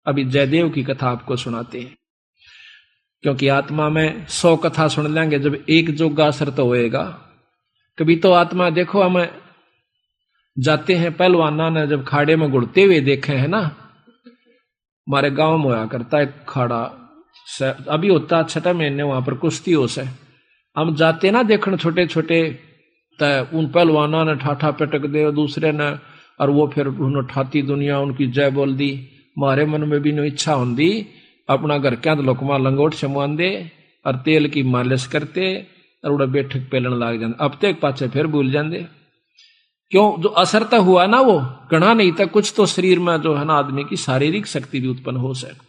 अभी जयदेव की कथा आपको सुनाते हैं, क्योंकि आत्मा में 100 कथा सुन लेंगे, जब एक जोगा असर तो होएगा। कभी तो आत्मा देखो, हम जाते हैं पहलवाना ने जब खाड़े में गुड़ते हुए देखे हैं ना, हमारे गांव में होया करता है खाड़ा, अभी होता 6 महीने वहां पर कुश्ती हो से, हम जाते ना देखने छोटे छोटे, उन पहलवाना ने ठाठा पटक दे दूसरे ने, और वो फिर उन्होंने ठाती दुनिया उनकी जय बोल दी। हमारे मन में भी नो इच्छा होंगी अपना घर क्या लोकमा लंगोट छमुआन दे और तेल की मालिश करते और उड़ा बैठक पेलन लाग जाते, अब तक पाचे फिर भूल जाते। क्यों? जो असर तो हुआ ना वो गणा नहीं था, कुछ तो शरीर में जो है ना आदमी की शारीरिक शक्ति भी उत्पन्न हो सके।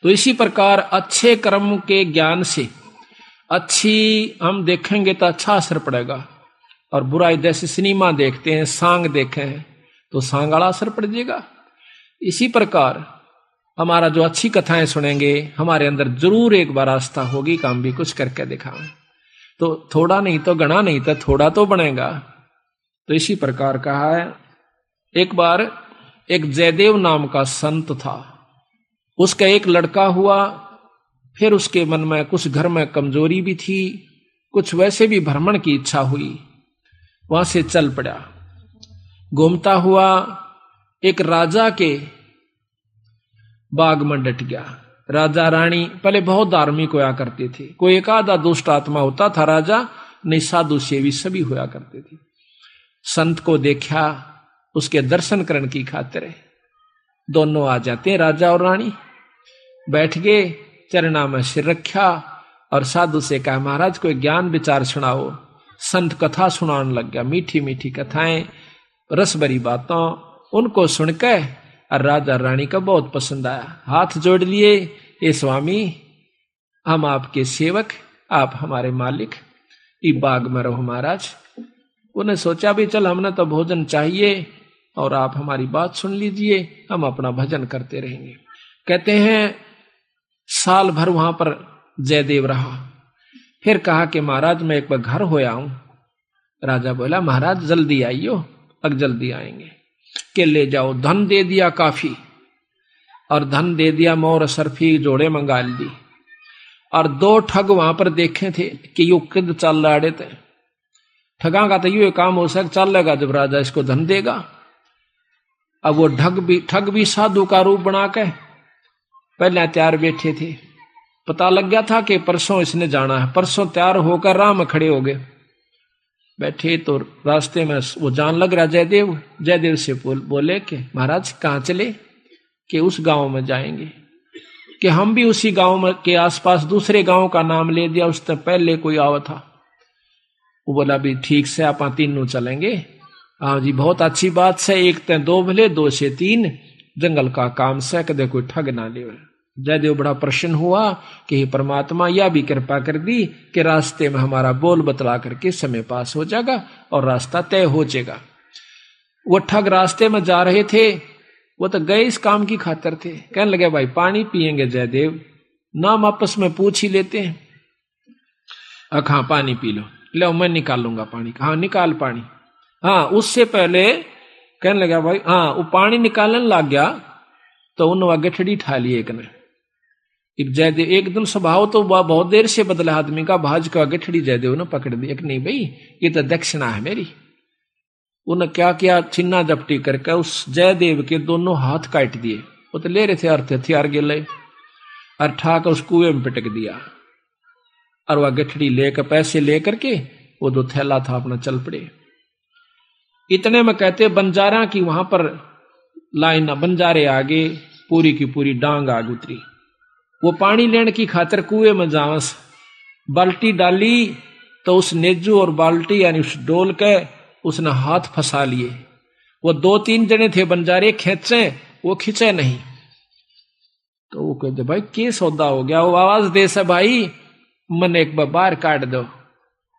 तो इसी प्रकार अच्छे कर्म के ज्ञान से अच्छी हम देखेंगे तो अच्छा असर पड़ेगा, और बुराई जैसे सिनेमा देखते हैं, सांग देखे हैं तो सांग वाला असर पड़ जाएगा। इसी प्रकार हमारा जो अच्छी कथाएं सुनेंगे, हमारे अंदर जरूर एक बार आस्था होगी कि हम भी कुछ करके दिखाएं, तो थोड़ा नहीं तो गणा नहीं तो थोड़ा तो बनेगा। तो इसी प्रकार कहा है, एक बार एक जयदेव नाम का संत था, उसका एक लड़का हुआ, फिर उसके मन में कुछ घर में कमजोरी भी थी, कुछ वैसे भी भ्रमण की इच्छा हुई, वहां से चल पड़ा। घूमता हुआ एक राजा के बाग में डट गया। राजा रानी पहले बहुत धार्मिक होया करते थे, कोई एक आधा दुष्ट आत्मा होता था राजा, नहीं साधु सेवी सभी होया करते थे। संत को देखा, उसके दर्शन करने की खातिर दोनों आ जाते, राजा और रानी बैठ गए, चरणा में सिर रखा और साधु से कहा, महाराज कोई ज्ञान विचार सुनाओ। संत कथा सुनाने लग गया, मीठी मीठी कथाएं, रस भरी बातों, उनको सुनकर और राजा रानी का बहुत पसंद आया। हाथ जोड़ लिए, ये स्वामी हम आपके सेवक, आप हमारे मालिक, इस बाग में रहो महाराज। उन्हें सोचा भी चल हमने तो भोजन चाहिए और आप हमारी बात सुन लीजिए, हम अपना भजन करते रहेंगे। कहते हैं साल भर वहां पर जयदेव रहा, फिर कहा कि महाराज मैं एक बार घर होया हूं। राजा बोला महाराज जल्दी आइयो, अब जल्दी आएंगे। के ले जाओ, धन दे दिया काफी, और धन दे दिया, मोर सरफी जोड़े मंगा ली, और 2 ठग वहां पर देखे थे कि यू किद चल रहे थे। ठगा का तो यू काम हो सक चल लेगा जब राजा इसको धन देगा। अब वो ठग भी साधु का रूप बना के पहले तैयार बैठे थे, पता लग गया था कि परसों इसने जाना है, परसों तैयार होकर राह में खड़े हो गए। बैठे तो रास्ते में वो जान लग रहा जयदेव से बोले कि महाराज कहाँ चले? कि उस गांव में जाएंगे। कि हम भी उसी गांव में के आसपास दूसरे गांव का नाम ले दिया, उससे पहले कोई आवा था। वो बोला भी ठीक से आप तीनों चलेंगे। हाँ जी बहुत अच्छी बात से, 1 ते 2 भले 2 से 3, जंगल का काम से कदे कोई ठग ना ले। जयदेव बड़ा प्रसन्न हुआ कि हे परमात्मा यह भी कृपा कर दी कि रास्ते में हमारा बोल बतला करके समय पास हो जाएगा और रास्ता तय हो जाएगा। वो ठग रास्ते में जा रहे थे, वो तो गए इस काम की खातिर थे। कहने लगे भाई पानी पिएंगे जयदेव? नाम आपस में पूछ ही लेते हैं। हाँ पानी पी लो, लो मैं निकालूंगा पानी। हाँ निकाल पानी। हाँ उससे पहले कहने लगा भाई, हाँ वो पानी निकालने लग गया तो उन्होंने गठड़ी ठा ली एक ने। जयदेव एकदम स्वभाव तो बहुत देर से बदला आदमी का, भाज का गठड़ी जयदेव ने पकड़ दी। एक नहीं भाई ये तो दक्षिणा है मेरी। उन्हें क्या किया, छिन्ना जपटी करके उस जयदेव के दोनों हाथ काट दिए। वो तो ले रहे थे अर्थ हथियार गिले, और ठाक उस कुएं में पिटक दिया। और वह गठड़ी लेकर पैसे लेकर के वो जो थैला था अपना चल पड़े। इतने में कहते बंजारा की वहां पर लाइन, बंजारे आगे पूरी की पूरी डांग आग उतरी। वो पानी लेने की खातिर कुएं में जावस, बाल्टी डाली तो उस नेजू और बाल्टी यानी उस डोल के उसने हाथ फंसा लिए। वो 2-3 जने थे बंजारे, खेचे वो खींचे नहीं। तो वो कहते भाई के सौदा हो गया? वो आवाज दे से भाई मन एक बार बाहर काट दो,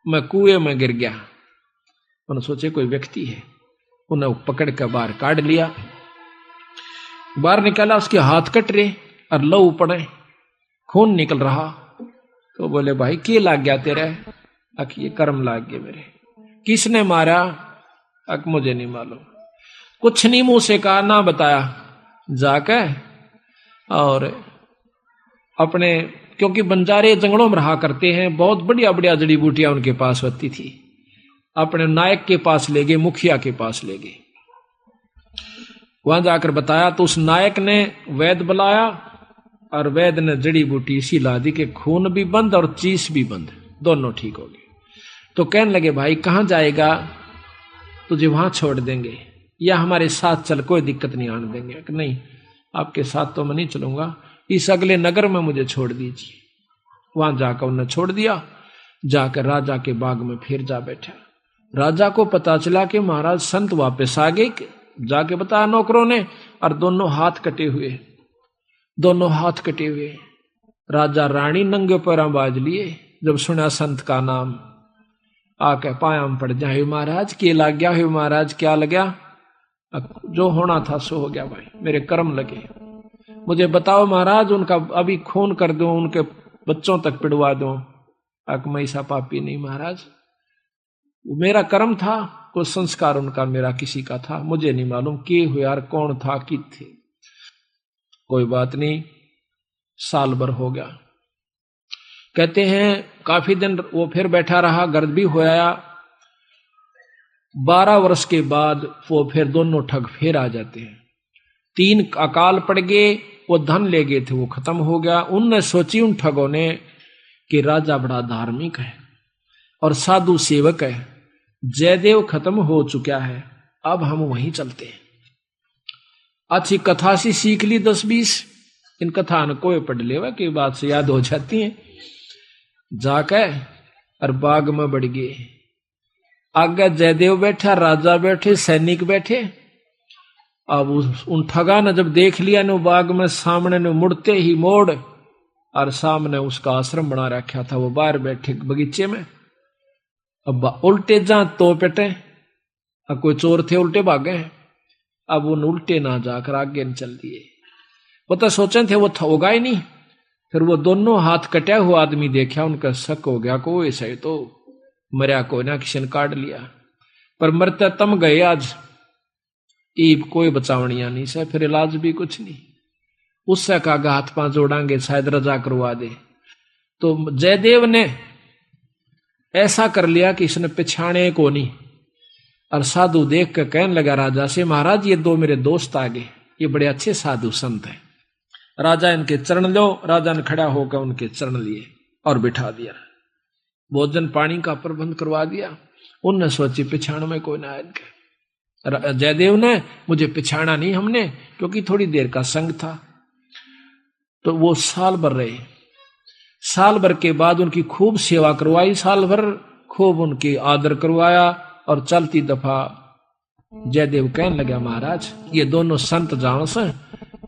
मैं कुएं में गिर गया। उन्होंने सोचे कोई व्यक्ति है, उन्हें पकड़ कर बाहर काट लिया। बाहर निकाला, उसके हाथ कट रहे और लहू पड़े, खून निकल रहा। तो बोले भाई के लाग गया तेरे? अक ये कर्म लाग गए मेरे। किसने मारा? अक मुझे नहीं मालूम। कुछ नहीं मुंह से कहा, ना बताया। जाकर और अपने, क्योंकि बंजारे जंगलों में रहा करते हैं, बहुत बढ़िया बढ़िया जड़ी बूटियां उनके पास होती थी। अपने नायक के पास ले गए, मुखिया के पास ले गए। वहां जाकर बताया तो उस नायक ने वैद्य बुलाया और वैद्य ने जड़ी बूटी इसी ला दी कि खून भी बंद और चीस भी बंद, दोनों ठीक हो गए। तो कहने लगे भाई कहां जाएगा, तुझे वहां छोड़ देंगे या हमारे साथ चल, कोई दिक्कत नहीं आने देंगे। कि नहीं, आपके साथ तो मैं नहीं चलूंगा, इस अगले नगर में मुझे छोड़ दीजिए। वहां जाकर उन्हें छोड़ दिया। जाकर राजा के बाग में फिर जा बैठा। राजा को पता चला कि महाराज संत वापस आ गए। जाके बताया नौकरों ने, और दोनों हाथ कटे हुए, दोनों हाथ कटे हुए। राजा रानी नंगे पैरों बाज लिए। जब सुना संत का नाम, आके पायाम पड़ जाए, महाराज के लग गया है, महाराज क्या लग गया? जो होना था सो हो गया भाई, मेरे कर्म लगे। मुझे बताओ महाराज, उनका अभी खून कर दो, उनके बच्चों तक पिड़वा दो। मैं ऐसा पापी नहीं महाराज, मेरा कर्म था, कोई संस्कार उनका मेरा किसी का था, मुझे नहीं मालूम के हुए यार, कौन था कि थे। कोई बात नहीं, साल भर हो गया। कहते हैं काफी दिन वो फिर बैठा रहा, गर्द भी हो आया। 12 वर्ष के बाद वो फिर दोनों ठग फिर आ जाते हैं। 3 अकाल पड़ गए, वो धन ले गए थे, वो खत्म हो गया। उनने सोची उन ठगों ने कि राजा बड़ा धार्मिक है और साधु सेवक है, जयदेव खत्म हो चुका है, अब हम वहीं चलते हैं। अच्छी कथा सी सीख ली 10-20, इन कथा न कोई पढ़ लेवा की बात से याद हो जाती है। जाकर और बाग में बढ़ गए। आगे जयदेव बैठा, राजा बैठे, सैनिक बैठे। अब उन ठगा ने जब देख लिया ने बाग में सामने ने मुड़ते ही मोड़, और सामने उसका आश्रम बना रखा था, वो बाहर बैठे बगीचे में। अब उल्टे जा तो पेटे, अब कोई चोर थे उल्टे भागे। अब उन उल्टे ना जाकर आगे न चल दिए। वो तो सोचे थे वो होगा ही नहीं। फिर वो दोनों हाथ कटा हुआ आदमी देखा, उनका शक हो गया को ऐसा ही तो मरिया, कोई ना किसी ने काट लिया। पर मरते तम गए आज, ईब कोई बचावनिया नहीं से, फिर इलाज भी कुछ नहीं। उससे कहा हाथ पांव जोड़ांगे, शायद रजा करवा दे। तो जयदेव ने ऐसा कर लिया कि इसने पिछाने को नहीं। और साधु देख कर कहने लगा राजा से, महाराज ये 2 मेरे दोस्त आ गए, ये बड़े अच्छे साधु संत हैं, राजा इनके चरण लो। राजा ने खड़ा होकर उनके चरण लिए और बिठा दिया। भोजन पानी का प्रबंध करवा दिया। उनने सोची पिछाण में कोई ना आए इनके। जयदेव ने मुझे पिछाड़ा नहीं हमने, क्योंकि थोड़ी देर का संग था। तो वो साल भर रहे। साल भर के बाद उनकी खूब सेवा करवाई, साल भर खूब उनकी आदर करवाया। और चलती दफा जयदेव कहने लगा, महाराज ये दोनों संत जाओ से,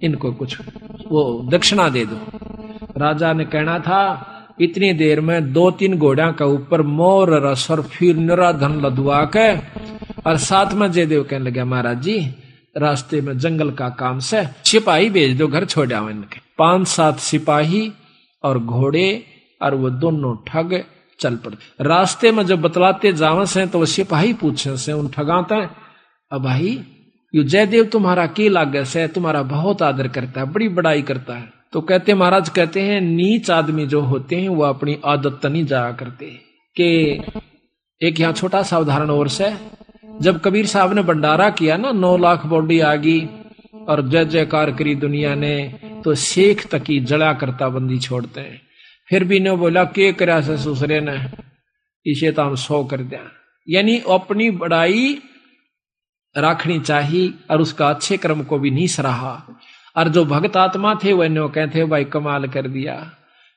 इनको कुछ वो दक्षिणा दे दो। राजा ने कहना था इतनी देर में 2-3 घोड़ा का ऊपर मोर रस और फिर निरा धन लदवा के। और साथ में जयदेव कहने लगा, महाराज जी रास्ते में जंगल का काम से सिपाही भेज दो, घर छोड़ आओ इनके। 5-7 सिपाही और घोड़े, और वो दोनों ठग चल पड़े। रास्ते में जब बतलाते जावे से तो वो सिपाही पूछे से उन ठगाते, अब भाई यू जयदेव तुम्हारा के लागे से, तुम्हारा बहुत आदर करता है, बड़ी बड़ाई करता है। तो कहते महाराज कहते हैं नीच आदमी जो होते हैं वो अपनी आदत नहीं जाया करते। कि एक यहाँ छोटा सा उदाहरण और से, जब कबीर साहब ने भंडारा किया ना, 9 लाख बॉडी आ गई और जय जयकार करी दुनिया ने, तो शेख तक ही जड़ा करता बंदी छोड़ते हैं। फिर भी ने बोला के करा से दूसरे ने, इसे तो हम 100 कर दिया। यानी अपनी बड़ाई रखनी चाहिए और उसका अच्छे कर्म को भी नहीं सराहा। और जो भक्त आत्मा थे वह नो कहते भाई कमाल कर दिया,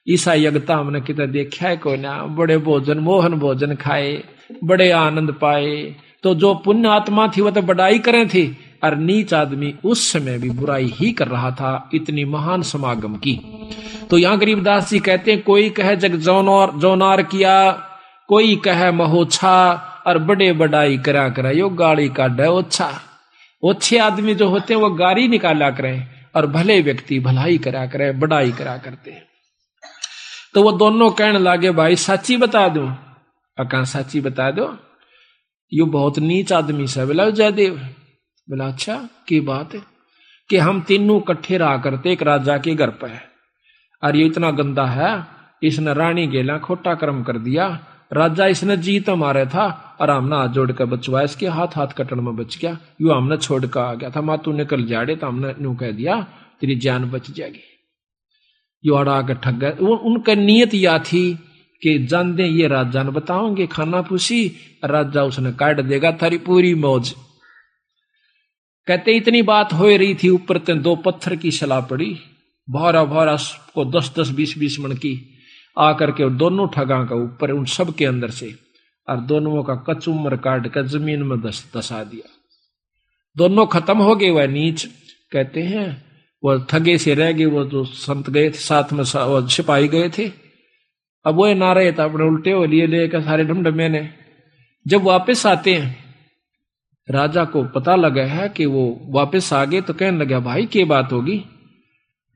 ईसा यज्ञता हमने कितना देखा है कोई ना, बड़े भोजन मोहन भोजन खाए, बड़े आनंद पाए। तो जो पुण्य आत्मा थी वह तो बड़ाई करें थी, और नीच आदमी उस समय भी बुराई ही कर रहा था, इतनी महान समागम की। तो यहाँ गरीबदास जी कहते हैं कोई कहे जग जौनार किया, कोई कहे महोछा, और बड़े बड़ाई करा करा यो गाड़ी का डे ओछा। ओछे आदमी जो होते हैं वो गाड़ी निकाला करें, और भले व्यक्ति भलाई करा करे, बड़ाई करा करते हैं। तो वो दोनों कहने लगे भाई सच्ची बता दो। अका सच्ची बता दो, यो बहुत नीच आदमी से। बोला जयदेव। बोला अच्छा की बात है। कि हम तीनों इकट्ठे रहा करते एक राजा के घर पर, और ये इतना गंदा है, इसने रानी गेला खोटा कर्म कर दिया, राजा इसने जीत मारे था और हमने हाथ जोड़ कर बचवाया, इसके हाथ कटन में बच गया, यू हमने छोड़ कर आ गया था, मातू निकल जाड़े तो हमने यूं कह दिया तेरी जान बच जाएगी। यू अड़ा के ठग गए। उनका नियत या थी कि जान दे ये राजा ने बताओगे खाना पूछी, राजा उसने काट देगा थारी पूरी मौज। कहते इतनी बात हो रही थी, ऊपर ते 2 पत्थर की सलाह पड़ी, भारा भारा को 10-10 20-20 मन की आकर के दोनों ठगा का ऊपर उन सब के अंदर से, और दोनों का कचुमर काट कर जमीन में दसा दिया। दोनों खत्म हो गए। वह नीच कहते हैं वो ठगे से रह गए, वो जो संत गए थे साथ में वो सिपाही गए थे, अब वो ना रहे था, अपने उल्टे हो लिए लेकर सारे ढमढमे ने। जब वापस आते हैं राजा को पता लगा है कि वो वापस आ गए, तो कहने लगा भाई क्या बात होगी।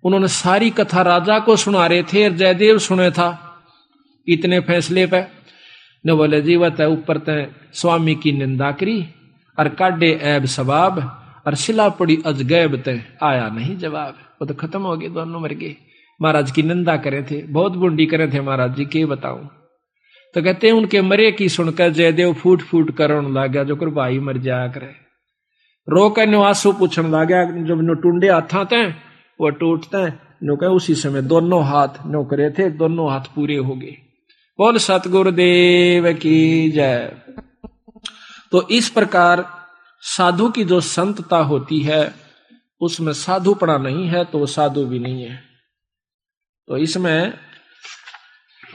उन्होंने सारी कथा राजा को सुना रहे थे और जयदेव सुने था इतने फैसले पे। ने बोले जी वह ऊपर तय स्वामी की निंदा करी और काटे ऐब सबाब, और सिला पड़ी अजगैब तय आया नहीं जवाब। वो तो खत्म हो गए, दोनों मर गए। महाराज की निंदा करे थे, बहुत बुंडी करे थे महाराज जी, के बताऊं। तो कहते हैं उनके मरे की सुनकर जयदेव फूट फूट कर रोने लग गया, जो कर भाई मर जाया करे। रो कर न्यासू पूछने लग गया, जब नो टूंडे हाथा थे वो टूटते नो कहे उसी समय दोनों हाथ नो करे थे, दोनों हाथ पूरे हो गए। बोल सतगुरुदेव की जय। तो इस प्रकार साधु की जो संतता होती है उसमें साधुपना नहीं है तो वो साधु भी नहीं है। तो इसमें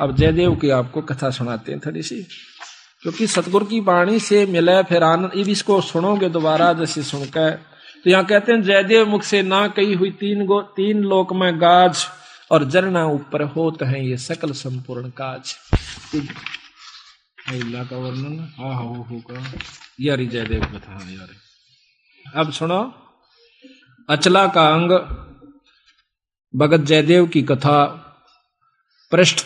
अब जयदेव की आपको कथा सुनाते हैं थोड़ी सी, क्योंकि सतगुरु की वाणी से मिले फिर आनंद। अब इसको सुनोगे दोबारा जैसे सुनकर, तो यहाँ कहते हैं जयदेव मुख से ना कही हुई 3 लोक में गाज, और जरना ऊपर होत है ये सकल संपूर्ण काज। का वर्णन होगा यार जयदेव कथा यार। अब सुनो अचला का अंग भगत जयदेव की कथा, पृष्ठ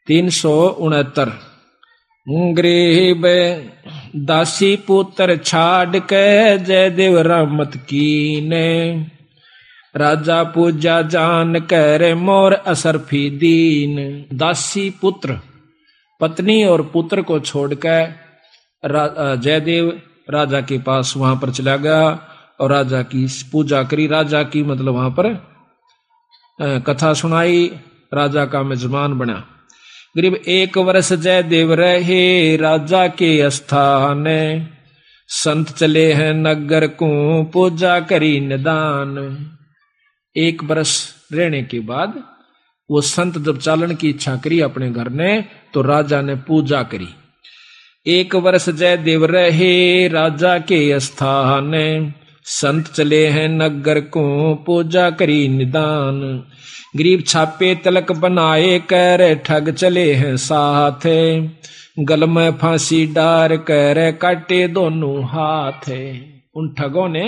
369। गरीब दासी पुत्र छाड़ के जयदेव रहमत कीने, राजा पूजा जान कर मोर असरफी दीन। दासी पुत्र पत्नी और पुत्र को छोड़कर जयदेव राजा के पास वहां पर चला गया और राजा की पूजा करी। राजा की मतलब वहां पर कथा सुनाई, राजा का मेजबान बना। करीब 1 वर्ष जयदेव रहे राजा के स्थान, संत चले हैं नगर को पूजा करी निदान। 1 वर्ष रहने के बाद वो संत जब चालन की इच्छा करी अपने घर ने, तो राजा ने पूजा करी। 1 वर्ष जयदेव रहे राजा के स्थान, संत चले हैं नगर को पूजा करी निदान। गरीब छापे तलक बनाए कर ठग चले हैं साथ, गल में फांसी डार कर काटे दोनों हाथ। उन ठगों ने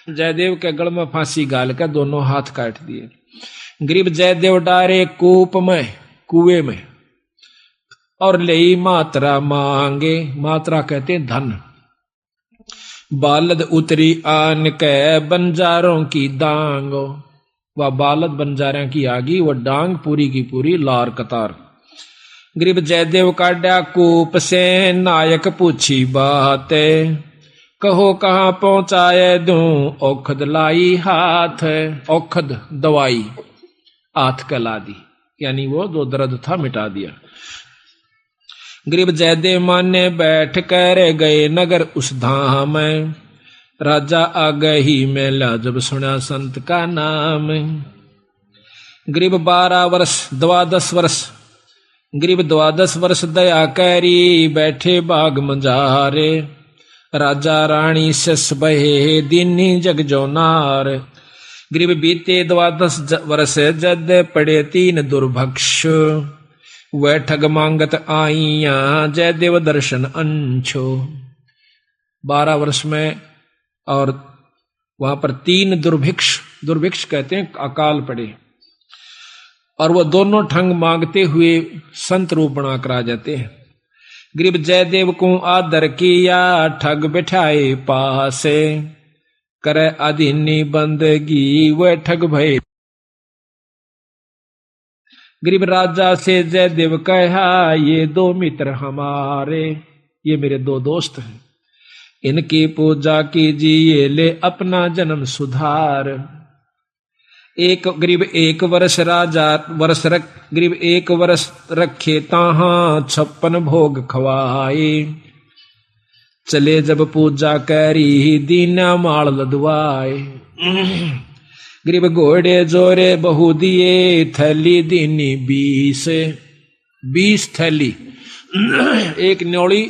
जयदेव के गल में फांसी गाल कर दोनों हाथ काट दिए। गरीब जयदेव डारे कूप में, कुएं में, और ले मात्रा मांगे। मात्रा कहते धन। बालद उतरी आन के बंजारों की दांग। वह बालद बंजारों की आगी, वह डांग पूरी की पूरी लार कतार। गरीब जयदेव काटा कूप से नायक पूछी बात, कहो कहाँ पहुंचाए दूं औखद लाई हाथ। औखद दवाई हाथ कला दी, यानी वो जो दर्द था मिटा दिया। गरीब जयदेव माने बैठ कर गए नगर उस धाम, राजा आ गई मेला जब सुना संत का नाम। गरीब 12 वर्ष 12 वर्ष, गरीब 12 वर्ष दया करी बैठे बाग मंजारे, राजा रानी सस बहे दीनी जग जो नार। गरीब बीते 12 वर्ष जद पड़े 3 दुर्भक्ष, वह ठग मांगत आईया जयदेव दर्शन अंशो। 12 वर्ष में और वहां पर 3 दुर्भिक्ष कहते हैं अकाल पड़े, और वो दोनों ठग मांगते हुए संत रूप बना कर आ जाते हैं। गरीब जयदेव को आदर किया, ठग बिठाए पासे, करे अधीनी बंदगी वह ठग भय। गरीब राजा से जयदेव कहा, ये दो मित्र हमारे, ये मेरे दो दोस्त हैं, इनकी पूजा कीजिए, ले अपना जन्म सुधार। एक गरीब एक वर्ष राजा गरीब एक वर्ष रखे ताहा, 56 भोग खवाए, चले जब पूजा करी, दीना माल लदवाए। गरीब घोड़े जोरे बहु दिए, थैली दीनी 20 थैली। एक न्योली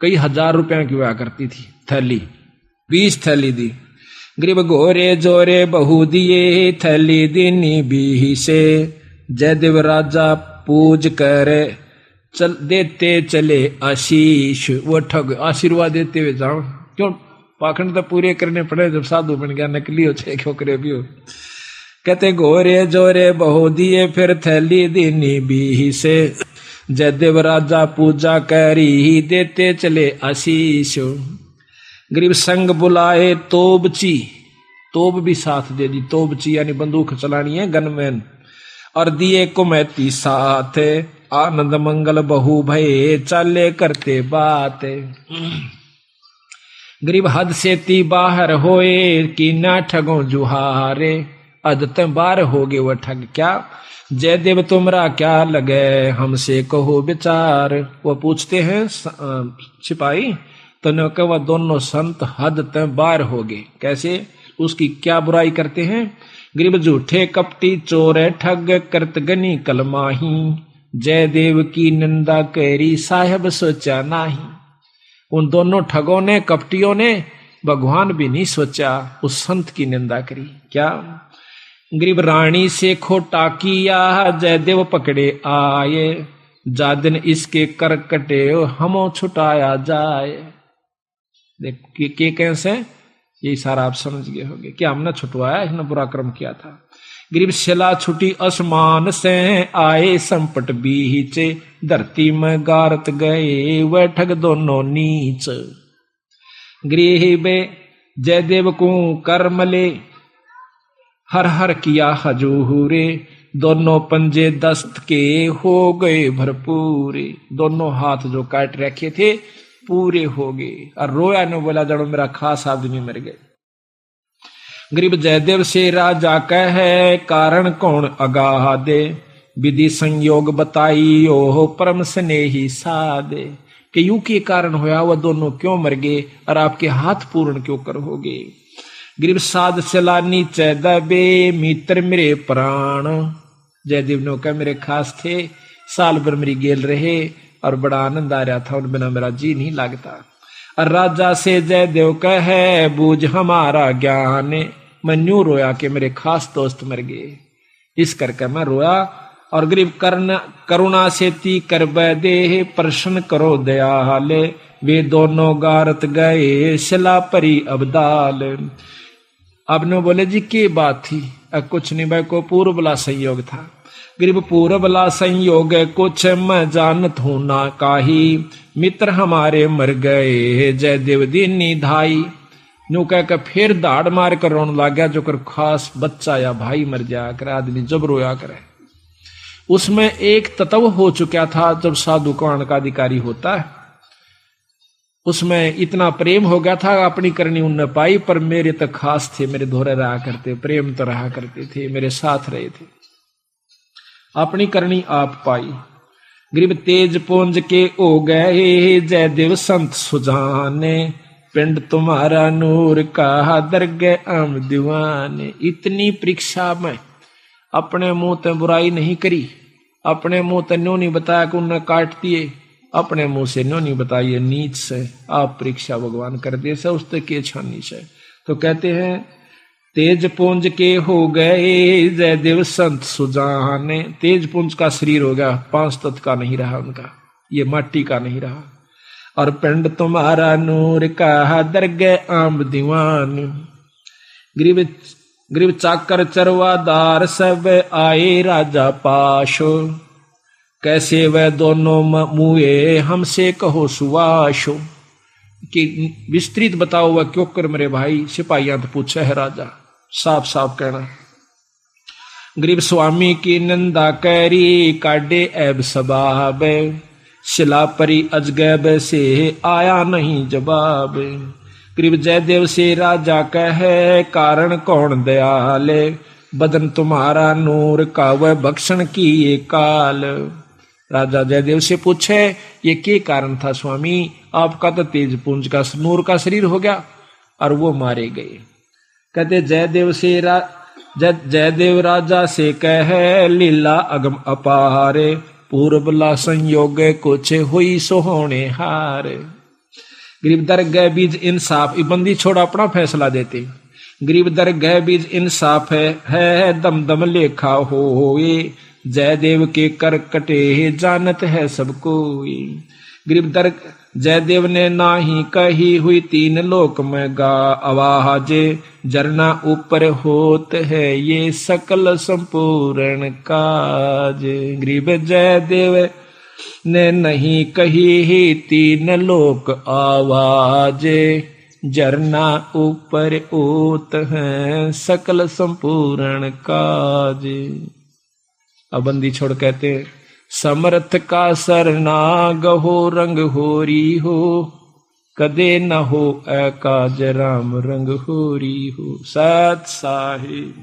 कई हजार रुपया की हुआ करती थी थैली, 20 थैली दी। गरीब घोरे जोरे बहु दिए, थैली दीनी 20। जयदेव राजा पूज करे, चल देते चले आशीष। वो ठग आशीर्वाद देते हुए जाओ, क्यों पाखंड तो पूरे करने पड़े, जब साधु बन गया नकली हो चाहे खोकरे भी हो। कहते घोरे जोरे बहु दिए, फिर थैली दीनी 20। जयदेव राजा पूजा करी, देते चले आशीष। गरीब संग बुलाए तोबची, तोब भी साथ दे दी, तोबची यानी बंदूक चलानी है, गनमैन, और दिए कुमैती साथ, आनंद मंगल बहु भये, चाले करते बात। गरीब हद से ती बाहर होए, कि ना ठगों जुहारे, अदत बार हो गए वह ठग क्या, जयदेव तुमरा क्या लगे, हमसे कहो विचार। वो पूछते हैं सिपाही, तो न कहा वह दोनों संत हद तक बार हो गए, कैसे, उसकी क्या बुराई करते हैं। गरीब झूठे कपटी चोर ठग, करत गनी कलमाही, जयदेव की निंदा करी, साहेब सोचा नाही। उन दोनों ठगों ने, कपटियों ने भगवान भी नहीं सोचा, उस संत की निंदा करी। क्या गरीब रानी से खोटा किया, जयदेव पकड़े आए, जा दिन इसके कर कटे, हमो छुटाया जाए। देख के कैसे, यही सारा आप समझ गए होंगे, क्या हमने छुटवाया, इसने बुरा कर्म किया था। गरीब शिला छुटी आसमान से, आए संपट बीचे, धरती में गारत गए, वह ठग दोनों नीच। गरीब जयदेव को कर्मले, हर हर किया हजूरे, दोनों पंजे दस्त के हो गए भरपूरे। दोनों हाथ जो काट रखे थे पूरे हो गए, और रोया ने बोला, जड़ो मेरा खास आदमी मर गए। गरीब जयदेव से राजा कहे, कारण कौन अगाह दे, विधि संयोग बताई, ओह परम स्नेही सादे। कि यूं के कारण होया, वह दोनों क्यों मर गए, और आपके हाथ पूर्ण क्यों कर हो गए। गरीब साध चला नीचे दबे, मित्र मेरे प्राण। जयदेव ने कहा मेरे खास थे, साल भर मेरी गेल रहे, और बड़ा आनंद आ रहा था, उन बिना मेरा जी नहीं लगता। और राजा से जयदेव कहे, बूझ हमारा ज्ञान, मैं न्यू रोया कि मेरे खास दोस्त मर गए, इस करके मैं रोया। और गरीब करुणा से ती कर दे, प्रश्न करो दयाल, वे दोनों गारत गए, शिला परी अबदाल। अब ने बोले जी की बात थी, अब कुछ नहीं भाई, को पूर्व बला संयोग था। गरीब पूर्व बला संयोग कुछ मैं जानत हूं ना काही, मित्र हमारे मर गए, जयदेव दीनी धाई। न्यू कह कर फिर दाड़ मार कर रोने लग गया, जो कर खास बच्चा या भाई मर जाया करे, आदमी जब रोया करे। उसमें एक तत्व हो चुका था, जब साधु कौन का अधिकारी होता है, उसमें इतना प्रेम हो गया था, अपनी करनी उनने पाई, पर मेरे तो खास थे, मेरे धोरे रहा करते, प्रेम तो रहा करते थे, मेरे साथ रहे थे, अपनी करनी आप पाई। गरीब तेज पुंज के ओ गए, जयदेव संत सुजाने, पिंड तुम्हारा नूर का दरगे आम दीवाने। इतनी परीक्षा में अपने मुंह ते बुराई नहीं करी, अपने मुंह ते न्यों नहीं बताया कि उन्हें काट दिए, अपने मुंह से न्यों नहीं बताइए नीच से, आप परीक्षा भगवान कर दे से, उसते के छानी से। तो कहते हैं तेज पुंज के हो गए, जयदेव संत सुजाने। तेज पुंज का शरीर हो गया, 5 तत्व का नहीं रहा उनका, ये माटी का नहीं रहा। और पिंड तुम्हारा नूर का दरगे आम दीवान। गरीब चाकर चरवादार सब आए राजा पाशो, कैसे वह दोनों मुए हमसे कहो सुवाशो, कि विस्तृत बताओ वह क्यों कर मेरे भाई। सिपाहियां तो पूछे है राजा, साफ साफ कहना। गरीब स्वामी की निंदा कैरी काटे ऐब सबाब, शिला परी अजगैब से आया नहीं जवाब। गरीब जयदेव से राजा कहे कारण कौन दयाले, बदन तुम्हारा नूर का वह भक्षण की ये काल। राजा जयदेव से पूछे ये क्या कारण था स्वामी, आपका तो तेज पुंज का नूर का शरीर हो गया और वो मारे गए। कहते जयदेव राजा से कहे लीला अगम अपारे, पूर्वला संयोग कुछ हुई सोहोने हार। गरीब दर गए बीज इंसाफ, बंदी छोड़ अपना फैसला देते। गरीब दर गए बीज इंसाफ है दम दम लेखा होए, जयदेव के कर कटे जानत है सबको। गरीब दर जयदेव ने नाही कही हुई तीन लोक में गा आवाज, जरना ऊपर होत है ये सकल संपूर्ण काज। गरीब जयदेव ने नहीं कही ही तीन लोक आवाज, जरना ऊपर होत है सकल संपूर्ण काज। अब बंदी छोड़ कहते समर्थ का सरना गहो रंग होरी हो, कदे न हो काज राम रंग होरी हो। सत साहिब।